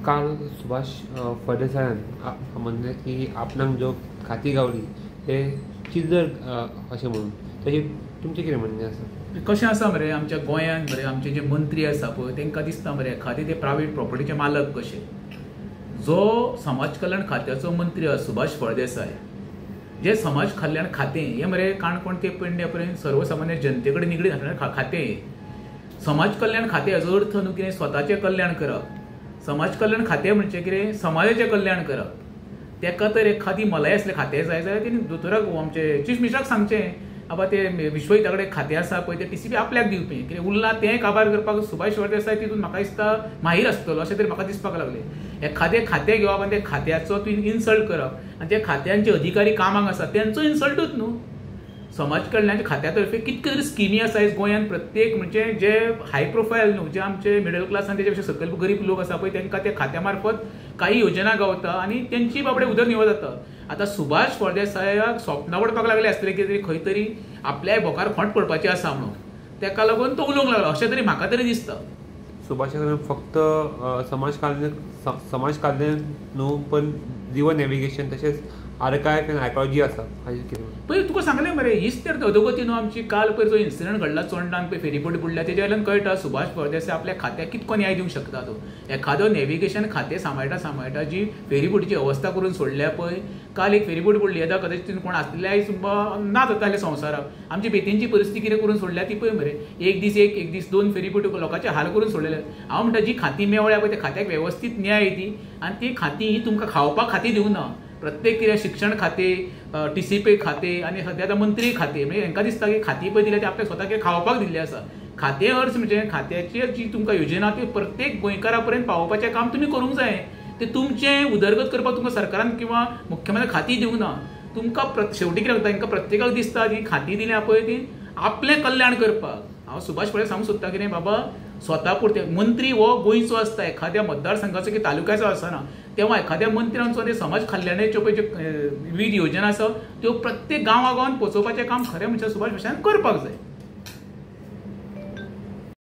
काल सुभाष फळदेसायान म्हणलें की आपणाक ज्यो खाती गावली ते चिल्लर अशें म्हणून तशें तुमचें कितें म्हणणें आसा? कशें आसा मरे आमच्या गोंयांत मरे आमचे जे मंत्री आसा पळय तांकां दिसता मरे एखादे ते प्रायवेट प्रॉपर्टीचे मालक कशे. जो समाज कल्याण खात्याचो मंत्री आसा सुभाष फळदेसाय, जे समाज कल्याण खातें हें मरे काणकोण ते पेडण्या पर्यंत सर्वसामान्य जनते कडेन निगडीत असलेलें खातें. समाज कल्याण खातें हाजो अर्थ न्हू कितें स्वताचें कल्याण करप. समाज कल्याण खातें म्हणजे कितें समाजाचें कल्याण करप. ताका तर एखादी मलाई असलें खातें जाय जाल्यार तेणी दोतोराक आमचे चीफ मिनिस्टराक सांगचें बाबा ते विश्वहिता कडेन खातें आसा पळय तें TCP आपल्याक दिवपी. कितें उरलां तें काबार करपाक सुभाष फळदेसाय तितून म्हाका दिसता माहीर आसतलो अशें तरी म्हाका दिसपाक लागलें. एखादें खातें घेवप आनी त्या खात्याचो तुवें इन्सल्ट करप आनी त्या खात्यांचे अधिकारी कामाक आसा तेंचो इन्सल्टूच न्हू. समाज कल्याणाच्या खात्या तर्फे कितल्यो तरी स्किमी आसा गोंयांत. प्रत्येक म्हणजे जे हाय प्रोफायल न्हू जे आमचे मिडल क्लास आनी तेच्या पेक्षा सकयल गरीब लोक आसा पळय तांकां त्या खात्या मार्फत काही योजना गावता आनी तेंची बाबडे उदरनिर्वाह जाता. आतां सुभाष फळदेसायाक स्वप्नां पडपाक लागले आसतलें कितें तरी खंय तरी आपल्या बोकार खोंट पडपाचें आसा म्हणून ताका लागून तो उलोवंक लागलो अशें तरी म्हाका तरी दिसता. सुभाषान फक्त समाज कल्याण न्हू पण रिवर नॅविगेशन तशेंच आर्कायव एंड आर्किओलॉजी आसा हाजेर कितें? पळय तुका सांगलें मरे हीच तर अधोगती न्हू आमची. काल पळय जो इन्सिडंट घडला चोडणान पळय फेरीबोटी बुडल्या तेच्या वयल्यान कळटा सुभाष फळदेसाय आपल्या खात्याक कितको न्याय दिवंक शकता तो. एखादो नॅविगेशन खातें सांबाळटा जी फेरीबोटीची अवस्था करून सोडल्या पळय. काल एक फेरीबोट बुडली येदा कदाचित कोण आसलेले आयज ना जाताले संवसाराक. आमची बेतींची परिस्थिती कितें करून सोडल्या ती पळय मरे. एक दीस 2 फेरीबोटी लोकांचे हाल करून सोडलेले. हांव म्हणटा जी खातीं मेवळ्या पळय त्या खात्याक वेवस्थीत न्याय दी आनी ती खातीं ही तुमकां खावपाक खातीं दिवं ना. प्रत्येक कितें शिक्षण खातें, TCP खातें आनी सद्या आतां मंत्री खातें म्हणजे हांकां दिसता की खातीं पळय दिल्या ती आपल्या स्वता कितें खावपाक दिल्ली आसा. खातें अर्थ म्हणजे खात्याची जी तुमकां योजना ती प्रत्येक गोंयकारा पर्यंत पावोवपाचें काम तुमी करूंक जाय. ते तुमचें उदरगत करपाक तुमकां सरकारान किंवा मुख्यमंत्री खातीं दिवंक ना. तुमकां शेवटी कितें जाता तांकां प्रत्येकाक दिसता की खातीं दिल्या पळय ती आपलें कल्याण करपाक. हांव सुभाष फळदेसाय सांगूंक सोदता कितें बाबा स्वता पुरतें मंत्री हो गोंयचो आसता एखाद्या मतदारसंघाचो की तालुक्याचो आसना. तेव्हा एखाद्या मंत्र्यांचो ते समाज कल्याणाच्यो पळय ज्यो विविध योजना आसा त्यो प्रत्येक गांवागांवांत पोचोवपाचें काम खरें म्हणजे सुभाष फळदेसायान करपाक जाय.